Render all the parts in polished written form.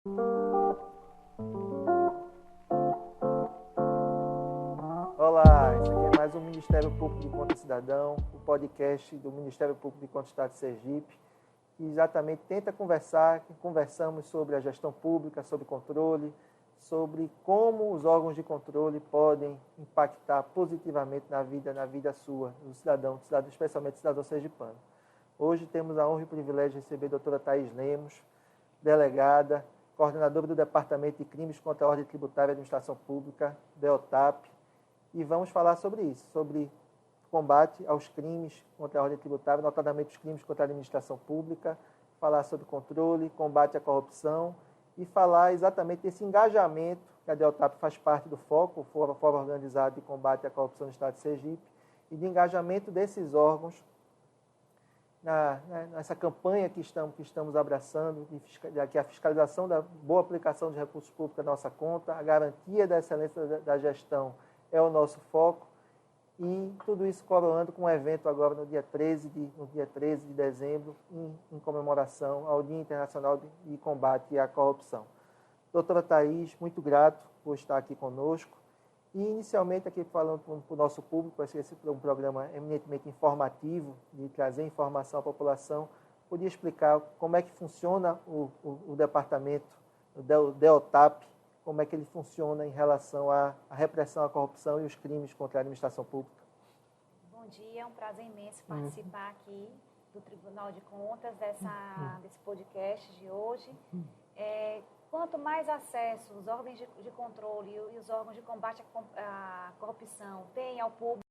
Olá, esse aqui é mais um Ministério Público de Contas Cidadão, o podcast do Ministério Público de Contas do Estado de Sergipe, que exatamente tenta conversamos sobre a gestão pública, sobre controle, sobre como os órgãos de controle podem impactar positivamente na vida sua, do cidadão, especialmente do cidadão sergipano. Hoje temos a honra e o privilégio de receber a doutora Thaís Lemos, delegada, coordenadora do Departamento de Crimes contra a Ordem Tributária e Administração Pública, DEOTAP, e vamos falar sobre isso, sobre combate aos crimes contra a ordem tributária, notadamente os crimes contra a administração pública, falar sobre controle, combate à corrupção e falar exatamente desse engajamento, que a DEOTAP faz parte do FOCO, o Fórum Organizado de Combate à Corrupção no Estado de Sergipe, e de engajamento desses órgãos nessa campanha que estamos abraçando, que a fiscalização da boa aplicação de recursos públicos à nossa conta, a garantia da excelência da gestão é o nosso foco, e tudo isso coroando com um evento agora no dia 13 de dezembro, em comemoração ao Dia Internacional de Combate à Corrupção. Doutora Thaís, muito grato por estar aqui conosco. E, inicialmente, aqui falando para o nosso público, vai ser um programa eminentemente informativo, de trazer informação à população, podia explicar como é que funciona o departamento, o DEOTAP, como é que ele funciona em relação à repressão à corrupção e os crimes contra a administração pública. Bom dia, é um prazer imenso participar aqui do Tribunal de Contas, desse podcast de hoje. Quanto mais acesso os órgãos de controle e os órgãos de combate à corrupção têm ao público,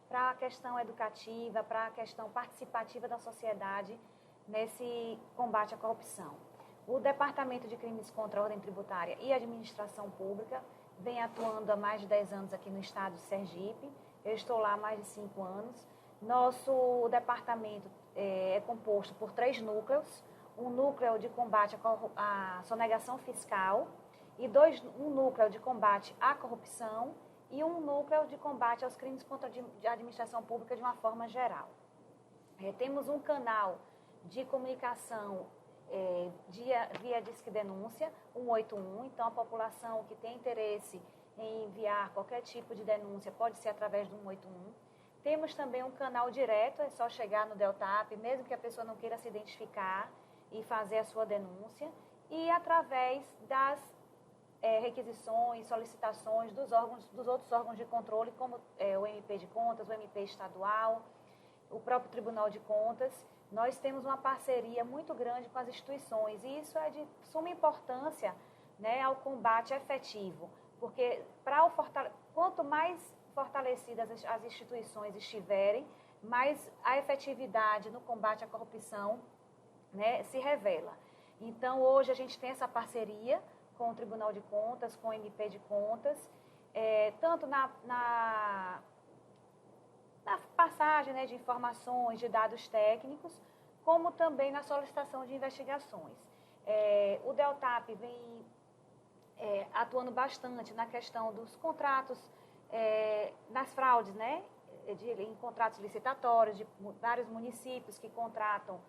para a questão educativa, para a questão participativa da sociedade nesse combate à corrupção. O Departamento de Crimes contra a Ordem Tributária e Administração Pública vem atuando há mais de 10 anos aqui no estado de Sergipe. Eu estou lá há mais de 5 anos. Nosso departamento é composto por 3 núcleos. Um núcleo de combate à sonegação fiscal, e um núcleo de combate à corrupção e um núcleo de combate aos crimes contra a administração pública de uma forma geral. Temos um canal de comunicação via Disque Denúncia 181, então a população que tem interesse em enviar qualquer tipo de denúncia pode ser através do 181. Temos também um canal direto, é só chegar no DEOTAP, mesmo que a pessoa não queira se identificar, e fazer a sua denúncia, e através das requisições, solicitações dos outros órgãos de controle, como o MP de Contas, o MP estadual, o próprio Tribunal de Contas. Nós temos uma parceria muito grande com as instituições, e isso é de suma importância, né, ao combate efetivo, porque quanto mais fortalecidas as instituições estiverem, mais a efetividade no combate à corrupção, né, se revela. Então, hoje a gente tem essa parceria com o Tribunal de Contas, com o MP de Contas, tanto na passagem, né, de informações, de dados técnicos, como também na solicitação de investigações. O DEOTAP vem atuando bastante na questão dos contratos, nas fraudes, né, em contratos licitatórios de vários municípios que contratam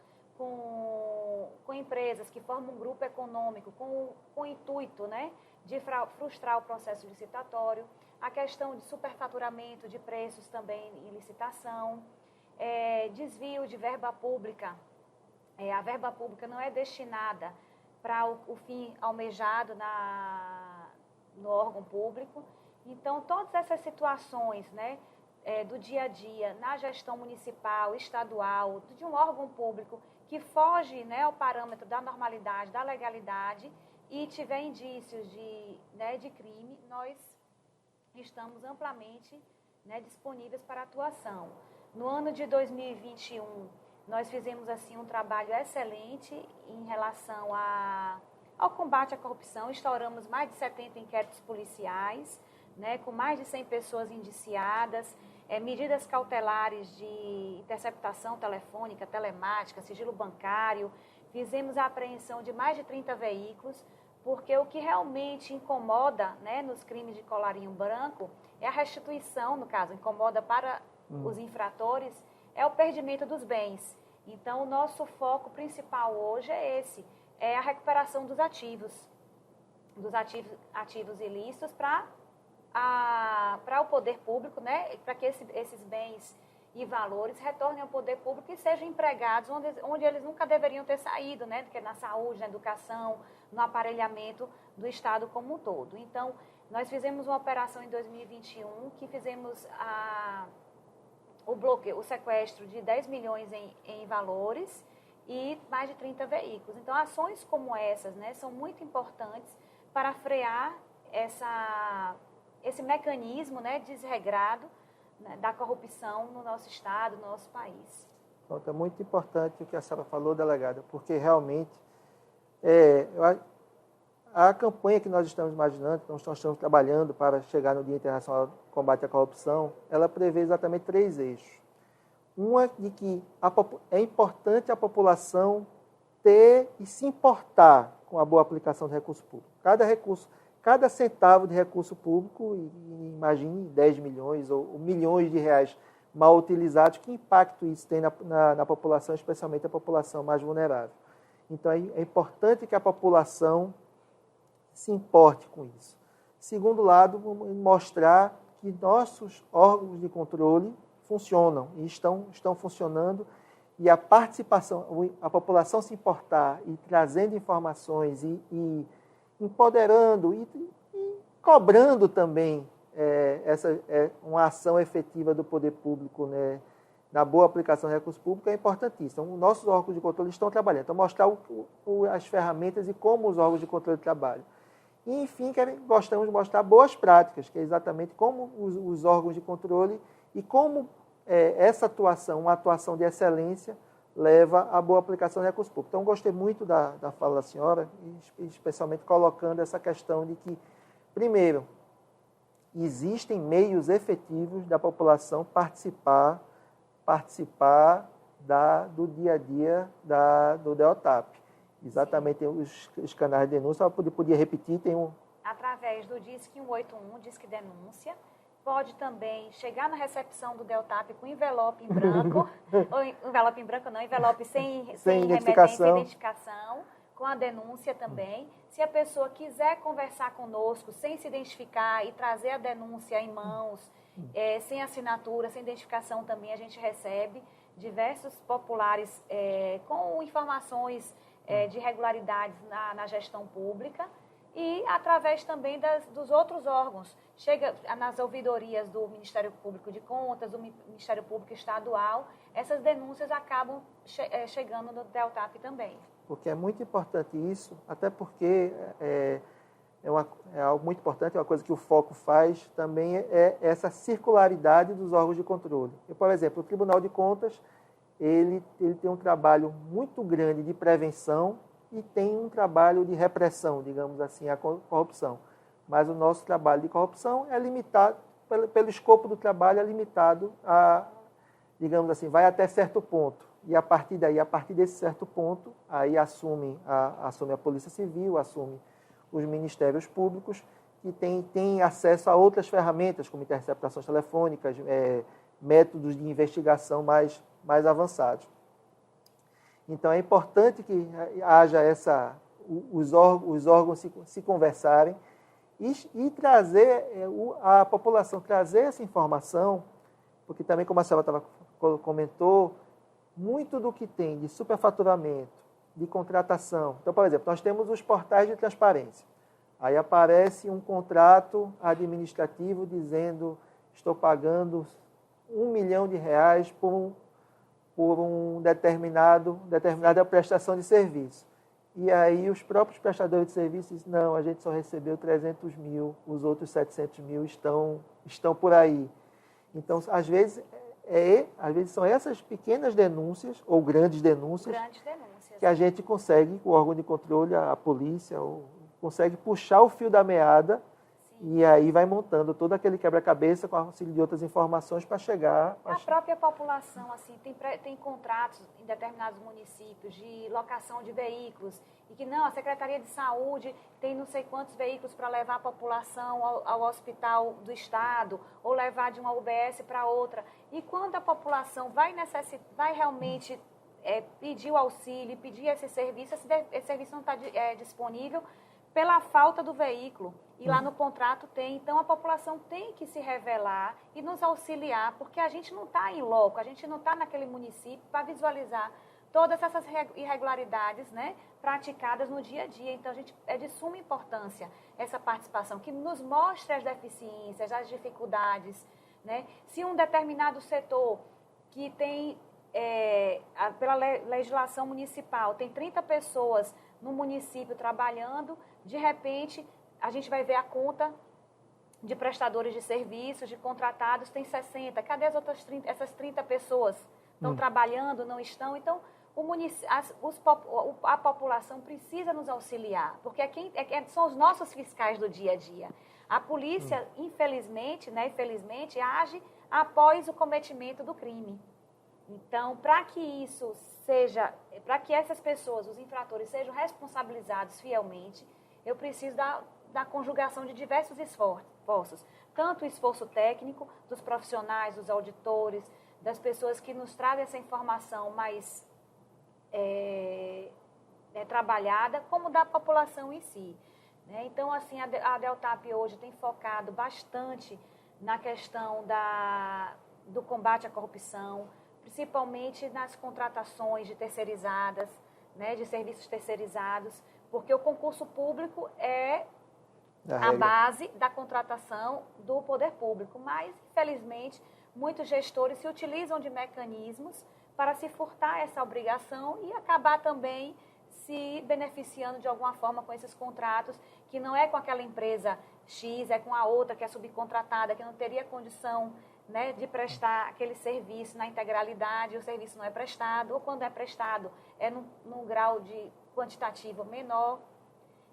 com empresas que formam um grupo econômico com o intuito, né, de frustrar o processo licitatório, a questão de superfaturamento de preços também em licitação, desvio de verba pública. A verba pública não é destinada para o fim almejado no órgão público. Então, todas essas situações, né, do dia a dia, na gestão municipal, estadual, de um órgão público que foge, né, ao parâmetro da normalidade, da legalidade, e tiver indícios de crime, nós estamos amplamente, né, disponíveis para atuação. No ano de 2021, nós fizemos assim um trabalho excelente em relação ao combate à corrupção. Instauramos mais de 70 inquéritos policiais, né, com mais de 100 pessoas indiciadas, medidas cautelares de interceptação telefônica, telemática, sigilo bancário. Fizemos a apreensão de mais de 30 veículos, porque o que realmente incomoda, né, nos crimes de colarinho branco é a restituição, no caso, incomoda para os infratores, é o perdimento dos bens. Então, o nosso foco principal hoje é esse, é a recuperação dos ativos ilícitos para o poder público, né? Para que esses bens e valores retornem ao poder público e sejam empregados onde eles nunca deveriam ter saído, né? Que é na saúde, na educação, no aparelhamento do Estado como um todo. Então, nós fizemos uma operação em 2021 que fizemos o sequestro de 10 milhões em valores e mais de 30 veículos. Então, ações como essas, né, são muito importantes para frear esse mecanismo, né, desregrado, né, da corrupção no nosso Estado, no nosso país. Pronto, é muito importante o que a senhora falou, delegada, porque realmente a campanha que nós estamos imaginando, que nós estamos trabalhando para chegar no Dia Internacional do Combate à Corrupção, ela prevê exatamente 3 eixos. Uma de que é importante a população ter e se importar com a boa aplicação do recurso público. Cada centavo de recurso público, imagine 10 milhões ou milhões de reais mal utilizados, que impacto isso tem na população, especialmente a população mais vulnerável. Então, é importante que a população se importe com isso. Segundo lado, mostrar que nossos órgãos de controle funcionam e estão funcionando, e a participação, a população se importar e trazendo informações e empoderando e cobrando também uma ação efetiva do poder público, né, na boa aplicação do recurso público é importantíssimo. Então, nossos órgãos de controle estão trabalhando. Então, mostrar as ferramentas e como os órgãos de controle trabalham. E, enfim, gostamos de mostrar boas práticas, que é exatamente como os órgãos de controle e como essa atuação, uma atuação de excelência, leva à boa aplicação do recurso público. Então, gostei muito da fala da senhora, especialmente colocando essa questão de que, primeiro, existem meios efetivos da população participar do dia a dia do DEOTAP. Exatamente, os canais de denúncia, podia repetir, tem um... Através do Disque 181, Disque Denúncia, pode também chegar na recepção do DEOTAP com envelope em branco, ou envelope em branco não, envelope sem identificação. Sem identificação, com a denúncia também. Se a pessoa quiser conversar conosco sem se identificar e trazer a denúncia em mãos, sem assinatura, sem identificação também, a gente recebe diversos populares com informações de irregularidades na gestão pública e através também dos outros órgãos. Chega nas ouvidorias do Ministério Público de Contas, do Ministério Público Estadual, essas denúncias acabam chegando no DEOTAP também. Porque é muito importante isso, até porque é algo muito importante, é uma coisa que o Foco faz também, é essa circularidade dos órgãos de controle. Por exemplo, o Tribunal de Contas, ele tem um trabalho muito grande de prevenção e tem um trabalho de repressão, digamos assim, à corrupção. Mas o nosso trabalho de corrupção é limitado, pelo escopo do trabalho, é limitado a, digamos assim, vai até certo ponto. E a partir daí, a partir desse certo ponto, aí assume a Polícia Civil, assume os Ministérios Públicos, que têm acesso a outras ferramentas, como interceptações telefônicas, métodos de investigação mais avançados. Então, é importante que haja os órgãos se conversarem e trazer a população, trazer essa informação, porque também, como a senhora comentou, muito do que tem de superfaturamento, de contratação. Então, por exemplo, nós temos os portais de transparência. Aí aparece um contrato administrativo dizendo estou pagando R$1 milhão por uma determinada prestação de serviço. E aí os próprios prestadores de serviços dizem, não, a gente só recebeu 300 mil, os outros 700 mil estão por aí. Então, às vezes são essas pequenas denúncias, ou grandes denúncias, que a gente consegue, o órgão de controle, a polícia, consegue puxar o fio da meada. Sim. E aí vai montando todo aquele quebra-cabeça com auxílio de outras informações para chegar... A própria população assim, tem contratos em determinados municípios de locação de veículos e que não, a Secretaria de Saúde tem não sei quantos veículos para levar a população ao hospital do Estado ou levar de uma UBS para outra. E quando a população vai realmente pedir o auxílio, pedir esse serviço não está disponível pela falta do veículo. E lá no contrato tem. Então, a população tem que se revelar e nos auxiliar, porque a gente não está em loco, a gente não está naquele município para visualizar todas essas irregularidades, né, praticadas no dia a dia. Então, é de suma importância essa participação, que nos mostre as deficiências, as dificuldades, né? Se um determinado setor que tem, pela legislação municipal, tem 30 pessoas no município trabalhando, de repente, a gente vai ver a conta de prestadores de serviços, de contratados, tem 60. Cadê as outras 30? Essas 30 pessoas estão trabalhando, não estão? Então, a população precisa nos auxiliar, porque são os nossos fiscais do dia a dia. A polícia, infelizmente, né, felizmente, age após o cometimento do crime. Então, para que essas pessoas, os infratores, sejam responsabilizados fielmente, eu preciso da conjugação de diversos esforços, tanto o esforço técnico dos profissionais, dos auditores, das pessoas que nos trazem essa informação mais trabalhada, como da população em si, né? Então, assim, a Deltap hoje tem focado bastante na questão do combate à corrupção, principalmente nas contratações de terceirizadas, né, de serviços terceirizados, porque o concurso público é a base da contratação do poder público. Mas, infelizmente, muitos gestores se utilizam de mecanismos para se furtar essa obrigação e acabar também se beneficiando de alguma forma com esses contratos, que não é com aquela empresa X, é com a outra que é subcontratada, que não teria condição, né, de prestar aquele serviço na integralidade, o serviço não é prestado, ou quando é prestado é num grau de quantitativo menor.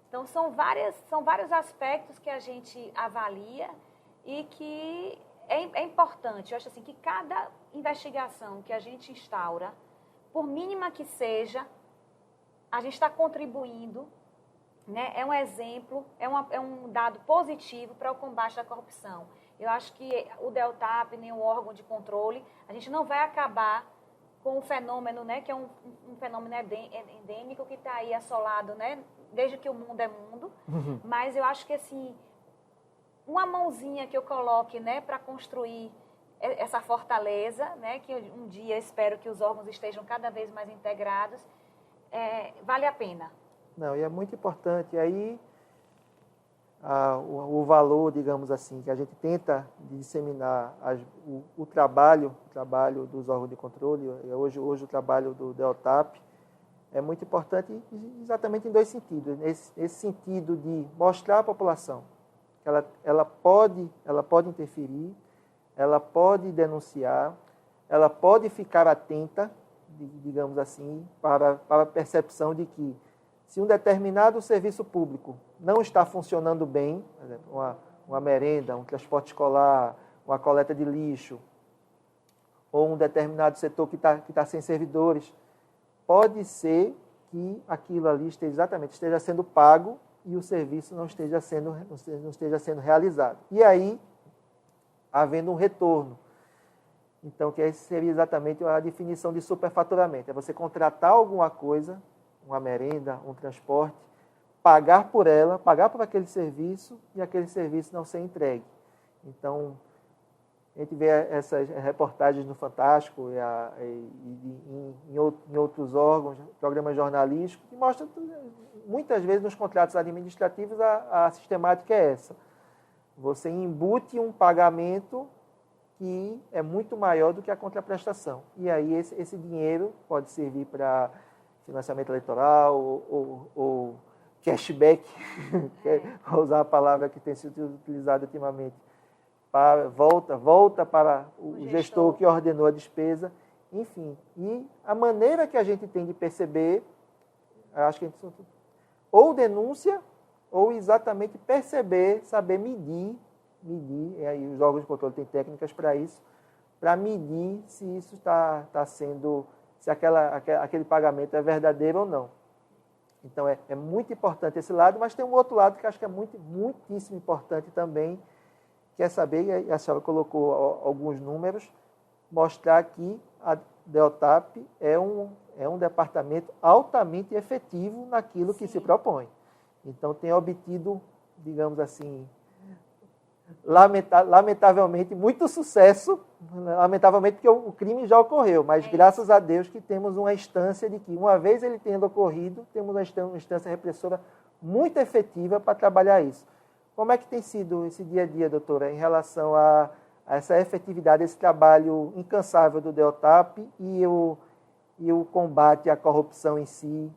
Então, são vários aspectos que a gente avalia e que é importante. Eu acho assim, que cada investigação que a gente instaura, por mínima que seja, a gente está contribuindo, né? É um exemplo, é um dado positivo para o combate à corrupção. Eu acho que o Deltap, nenhum órgão de controle, a gente não vai acabar com o fenômeno, né, que é um fenômeno endêmico que está aí assolado, né, desde que o mundo é mundo. Mas eu acho que, assim, uma mãozinha que eu coloque, né, para construir essa fortaleza, né, que um dia espero que os órgãos estejam cada vez mais integrados, vale a pena. Não, e é muito importante. E aí, o valor, digamos assim, que a gente tenta disseminar o trabalho dos órgãos de controle, hoje o trabalho do Deltap, é muito importante exatamente em dois sentidos. Esse sentido de mostrar à população que ela pode interferir, ela pode denunciar, ela pode ficar atenta, digamos assim, para a percepção de que se um determinado serviço público não está funcionando bem, por exemplo, uma merenda, um transporte escolar, uma coleta de lixo, ou um determinado setor que está sem servidores, pode ser que aquilo ali esteja sendo pago e o serviço não esteja sendo realizado. E aí, havendo um retorno. Então, que seria exatamente a definição de superfaturamento. É você contratar alguma coisa, uma merenda, um transporte, pagar por aquele serviço e aquele serviço não ser entregue. Então, a gente vê essas reportagens no Fantástico em outros órgãos, programas jornalísticos, que mostram, muitas vezes, nos contratos administrativos, a sistemática é essa. Você embute um pagamento que é muito maior do que a contraprestação. E aí esse dinheiro pode servir para financiamento eleitoral ou cashback, vou usar a palavra que tem sido utilizada ultimamente, volta para o gestor que ordenou a despesa, enfim. E a maneira que a gente tem de perceber, acho que a gente, ou denúncia, ou exatamente perceber, saber medir, e aí os órgãos de controle têm técnicas para isso, para medir se isso está sendo, se aquele pagamento é verdadeiro ou não. Então, é muito importante esse lado, mas tem um outro lado que acho que é muitíssimo importante também, que é saber, e a senhora colocou alguns números, mostrar que DEOTAP é um departamento altamente efetivo naquilo que se propõe. Então, tem obtido, digamos assim, lamentavelmente, muito sucesso, lamentavelmente porque o crime já ocorreu, mas graças a Deus que temos uma instância de que, uma vez ele tendo ocorrido, temos uma instância repressora muito efetiva para trabalhar isso. Como é que tem sido esse dia a dia, doutora, em relação a essa efetividade, esse trabalho incansável do DEOTAP e o combate à corrupção em si?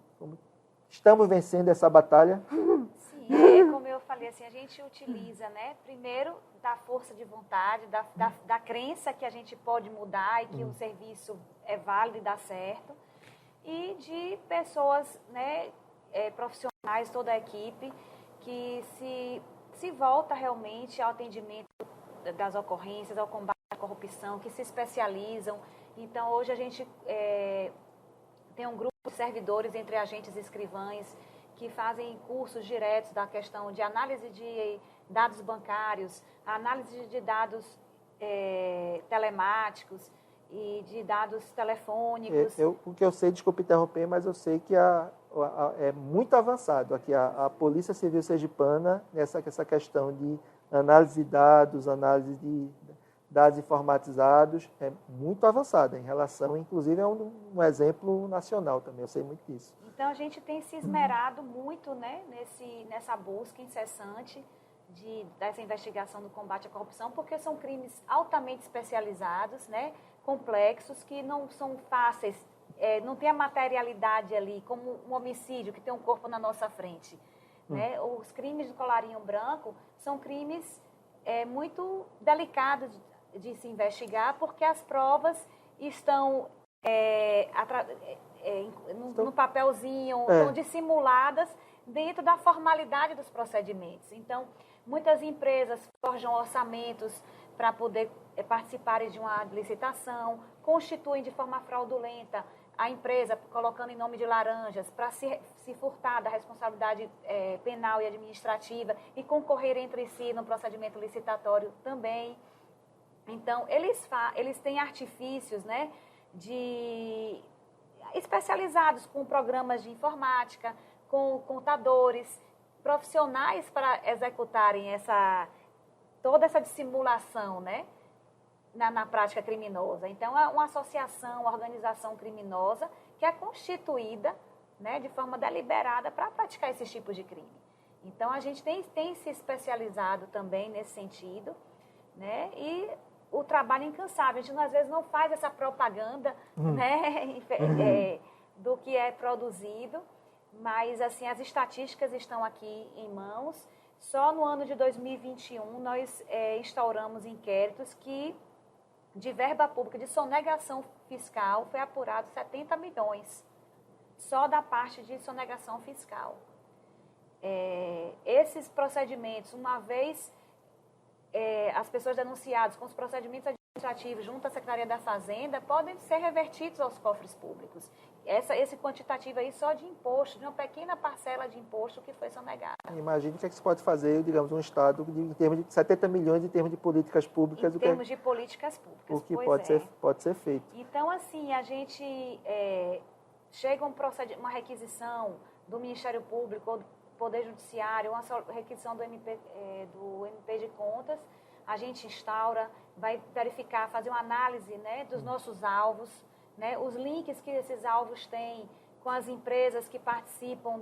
Estamos vencendo essa batalha? Sim, como eu falei, assim, a gente utiliza, né, primeiro, da força de vontade, da crença que a gente pode mudar e que o serviço é válido e dá certo, e de pessoas, né, profissionais, toda a equipe, que se volta realmente ao atendimento das ocorrências, ao combate à corrupção, que se especializam. Então, hoje a gente tem um grupo de servidores entre agentes e escrivães que fazem cursos diretos da questão de análise de dados bancários, análise de dados telemáticos e de dados telefônicos. O que eu sei, desculpe interromper, mas eu sei que é muito avançado aqui a Polícia Civil Sergipana nessa questão de análise de dados, análise de dados informatizados, é muito avançada em relação, inclusive, é um exemplo nacional também, eu sei muito disso. Então, a gente tem se esmerado muito, né, nessa busca incessante dessa investigação do combate à corrupção, porque são crimes altamente especializados, né, complexos, que não são fáceis, não tem a materialidade ali, como um homicídio que tem um corpo na nossa frente. Né? Os crimes do colarinho branco são crimes muito delicados de se investigar, porque as provas estão no papelzinho, estão dissimuladas dentro da formalidade dos procedimentos. Então, muitas empresas forjam orçamentos para poder participarem de uma licitação, constituem de forma fraudulenta a empresa colocando em nome de laranjas para se furtar da responsabilidade penal e administrativa e concorrer entre si no procedimento licitatório também. Então, eles têm artifícios, né, especializados com programas de informática, com contadores, profissionais para executarem toda essa dissimulação, né, na prática criminosa. Então, é uma associação, uma organização criminosa que é constituída, né, de forma deliberada para praticar esses tipos de crime. Então, a gente tem se especializado também nesse sentido, né, e o trabalho incansável. A gente, às vezes, não faz essa propaganda, né, do que é produzido, mas, assim, as estatísticas estão aqui em mãos. Só no ano de 2021, nós instauramos inquéritos que, de verba pública, de sonegação fiscal, foi apurado 70 milhões, só da parte de sonegação fiscal. Esses procedimentos, uma vez as pessoas denunciadas com os procedimentos administrativos junto à Secretaria da Fazenda, podem ser revertidos aos cofres públicos. Esse quantitativo aí só de imposto, de uma pequena parcela de imposto que foi sonegada. Imagine o que se pode fazer, digamos, um Estado em termos de 70 milhões em termos de políticas públicas. Em termos de políticas públicas, o que pode ser feito. Então, assim, a gente chega uma requisição do Ministério Público ou do Poder Judiciário, uma requisição do MP de Contas, a gente instaura, vai verificar, fazer uma análise, né, dos nossos alvos, né, os links que esses alvos têm com as empresas que participam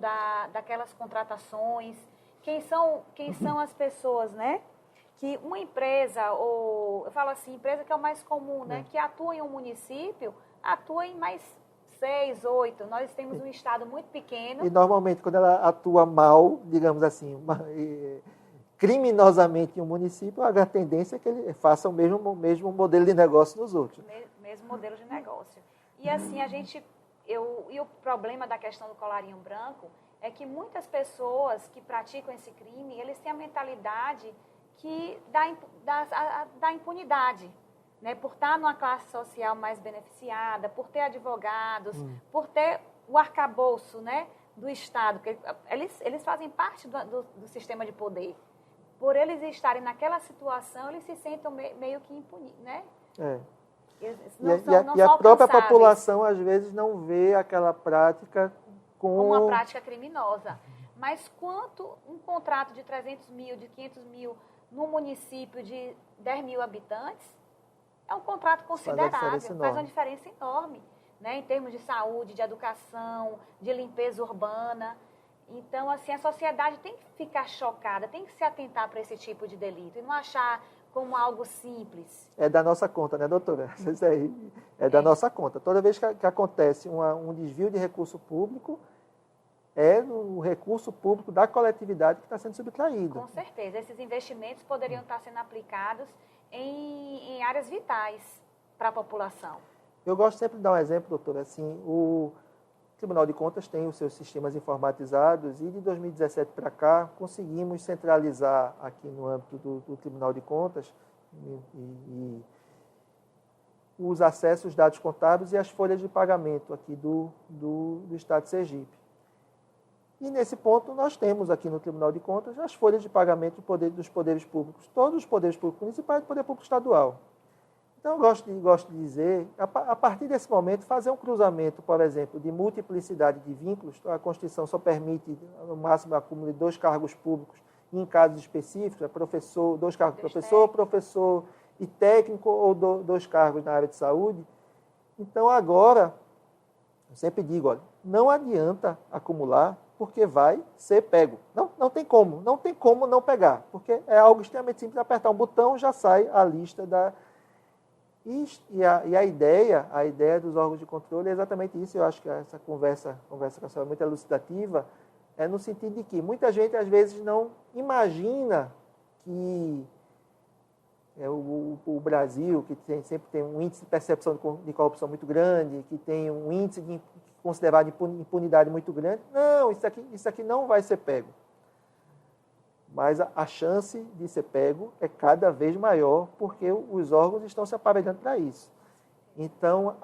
daquelas contratações, quem são as pessoas, né, que uma empresa, ou eu falo assim, empresa que é o mais comum, né, que atua em um município, atua em mais 6, 8. Nós temos um estado muito pequeno. E normalmente, quando ela atua mal, digamos assim, criminosamente em um município, a tendência é que ele faça o mesmo modelo de negócio nos outros. Mesmo modelo de negócio. E assim, e o problema da questão do colarinho branco é que muitas pessoas que praticam esse crime, eles têm a mentalidade que dá impunidade. Né, por estar numa classe social mais beneficiada, por ter advogados, por ter o arcabouço, né, do Estado, que eles fazem parte do sistema de poder. Por eles estarem naquela situação, eles se sentem meio que impunes, né? E a própria população, às vezes, não vê aquela prática como uma prática criminosa. Mas quanto um contrato de 300 mil, de 500 mil, num município de 10 mil habitantes, é um contrato considerável, faz uma diferença enorme, né? Em termos de saúde, de educação, de limpeza urbana. Então, assim, a sociedade tem que ficar chocada, tem que se atentar para esse tipo de delito e não achar como algo simples. É da nossa conta, né, doutora? Isso aí é da nossa conta. Toda vez que acontece um desvio de recurso público, é o recurso público da coletividade que está sendo subtraído. Com certeza. Esses investimentos poderiam estar sendo aplicados em áreas vitais para a população. Eu gosto sempre de dar um exemplo, doutora. Assim, o Tribunal de Contas tem os seus sistemas informatizados e de 2017 para cá conseguimos centralizar aqui no âmbito do Tribunal de Contas e os acessos, dados contábeis e as folhas de pagamento aqui do Estado de Sergipe. E nesse ponto nós temos aqui no Tribunal de Contas as folhas de pagamento dos poderes públicos, todos os poderes públicos municipais e do poder público estadual. Então, eu gosto de dizer, a partir desse momento, fazer um cruzamento, por exemplo, de multiplicidade de vínculos. A Constituição só permite, no máximo, o acúmulo de 2 cargos públicos, e em casos específicos, professor, 2 cargos de professor e técnico, ou 2 cargos na área de saúde. Então, agora, eu sempre digo, olha, não adianta acumular, porque vai ser pego. Não tem como não pegar, porque é algo extremamente simples, apertar um botão, já sai a lista da... E a ideia dos órgãos de controle é exatamente isso. Eu acho que essa conversa com a senhora é muito elucidativa, é no sentido de que muita gente, às vezes, não imagina que o Brasil, que sempre tem um índice de percepção de corrupção muito grande, que tem um índice considerado de impunidade muito grande. Não, isso aqui não vai ser pego. Mas a chance de ser pego é cada vez maior, porque os órgãos estão se aparelhando para isso. Então,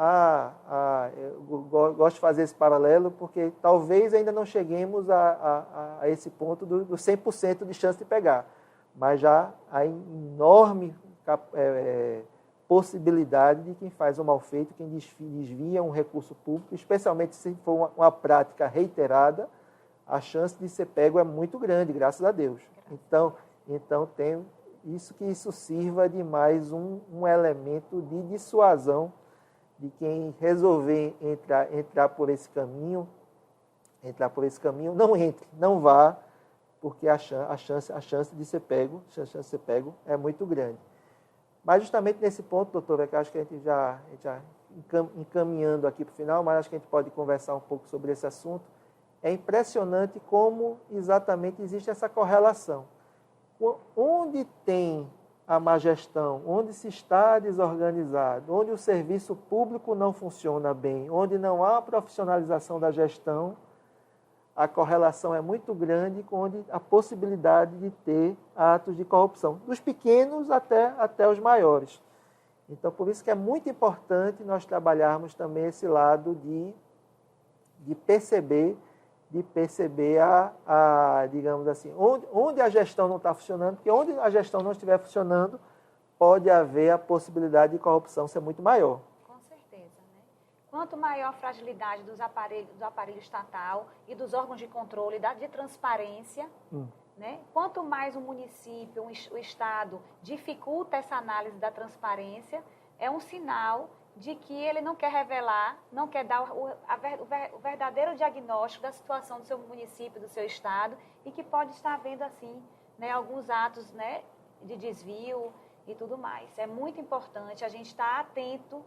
eu gosto de fazer esse paralelo, porque talvez ainda não cheguemos a esse ponto do 100% de chance de pegar, mas já há enorme possibilidade de quem faz um mal feito, quem desvia um recurso público, especialmente se for uma prática reiterada, a chance de ser pego é muito grande, graças a Deus. Então tem que isso sirva de mais um elemento de dissuasão de quem resolver entrar por esse caminho, não entre, não vá, porque a chance de ser pego é muito grande. Mas justamente nesse ponto, doutora, que acho que a gente já encaminhando aqui para o final, mas acho que a gente pode conversar um pouco sobre esse assunto. É impressionante como exatamente existe essa correlação. Onde tem a má gestão, onde se está desorganizado, onde o serviço público não funciona bem, onde não há profissionalização da gestão, a correlação é muito grande com a possibilidade de ter atos de corrupção, dos pequenos até os maiores. Então, por isso que é muito importante nós trabalharmos também esse lado de perceber digamos assim, onde a gestão não está funcionando, porque onde a gestão não estiver funcionando, pode haver a possibilidade de corrupção ser muito maior. Com certeza, né? Quanto maior a fragilidade do aparelho estatal e dos órgãos de controle, de transparência, né? Quanto mais o município, o Estado dificulta essa análise da transparência, é um sinal de que ele não quer revelar, não quer dar o verdadeiro diagnóstico da situação do seu município, do seu estado, e que pode estar havendo, assim, né, alguns atos, né, de desvio e tudo mais. É muito importante a gente estar atento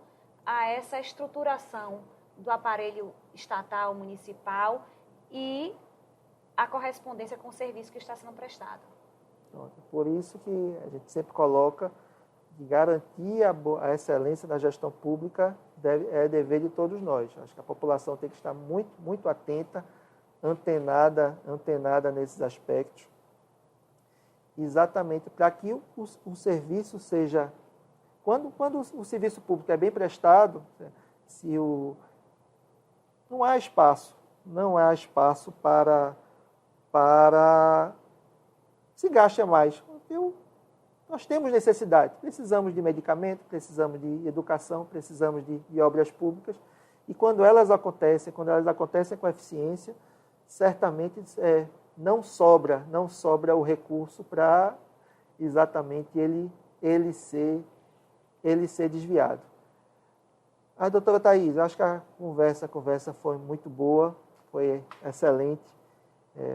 a essa estruturação do aparelho estatal, municipal e a correspondência com o serviço que está sendo prestado. Por isso que a gente sempre coloca de garantir a excelência da gestão pública é dever de todos nós. Acho que a população tem que estar muito, muito atenta, antenada nesses aspectos, exatamente para que o serviço seja... Quando o serviço público é bem prestado, não há espaço para se gaste mais. Nós temos necessidade, precisamos de medicamento, precisamos de educação, precisamos de obras públicas, e quando elas acontecem com eficiência, certamente não sobra o recurso para exatamente ele ser desviado. A doutora Thaís, acho que a conversa foi muito boa, foi excelente.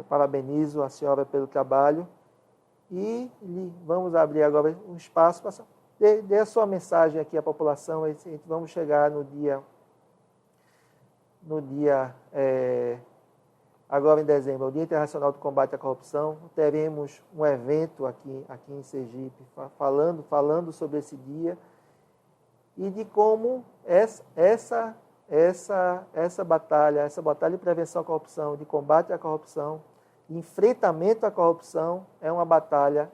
Parabenizo a senhora pelo trabalho e vamos abrir agora um espaço para dê a sua mensagem aqui à população. Vamos chegar no dia agora em dezembro, o Dia Internacional do Combate à Corrupção. Teremos um evento aqui em Sergipe falando sobre esse dia e de como essa batalha de prevenção à corrupção, de combate à corrupção, de enfrentamento à corrupção, é uma batalha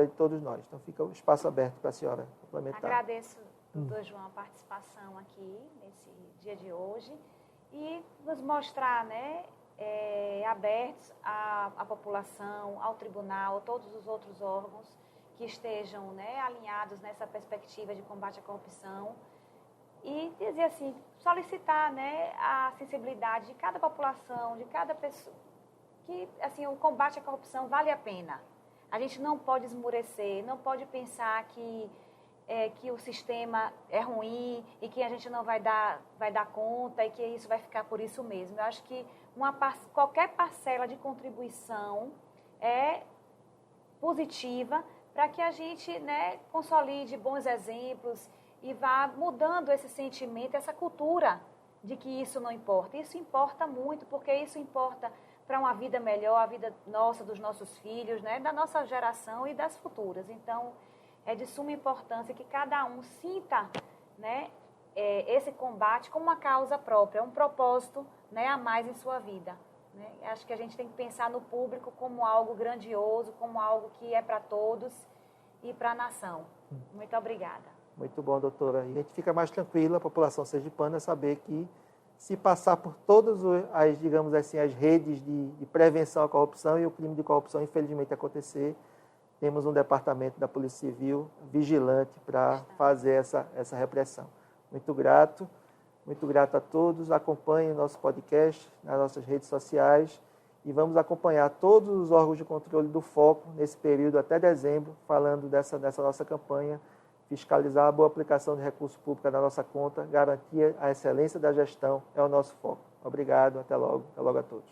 de todos nós. Então fica o espaço aberto para a senhora complementar. Agradeço, doutor João, a participação aqui nesse dia de hoje e nos mostrar, abertos à população, ao tribunal, a todos os outros órgãos que estejam alinhados nessa perspectiva de combate à corrupção e dizer assim, solicitar a sensibilidade de cada população, de cada pessoa, que assim, o combate à corrupção vale a pena. A gente não pode esmurecer, não pode pensar que o sistema é ruim e que a gente não vai dar conta e que isso vai ficar por isso mesmo. Eu acho que qualquer parcela de contribuição é positiva para que a gente consolide bons exemplos e vá mudando esse sentimento, essa cultura de que isso não importa. Isso importa muito, porque isso importa para uma vida melhor, a vida nossa, dos nossos filhos, da nossa geração e das futuras. Então, é de suma importância que cada um sinta esse combate como uma causa própria, um propósito a mais em sua vida. Acho que a gente tem que pensar no público como algo grandioso, como algo que é para todos e para a nação. Muito obrigada. Muito bom, doutora. E a gente fica mais tranquila, a população sergipana, saber que se passar por todas as, digamos assim, as redes de prevenção à corrupção e o crime de corrupção, infelizmente, acontecer, temos um departamento da Polícia Civil vigilante para fazer essa repressão. Muito grato a todos. Acompanhem o nosso podcast nas nossas redes sociais e vamos acompanhar todos os órgãos de controle do Foco nesse período até dezembro, falando dessa nossa campanha, fiscalizar a boa aplicação de recursos públicos na nossa conta, garantir a excelência da gestão é o nosso foco. Obrigado, até logo a todos.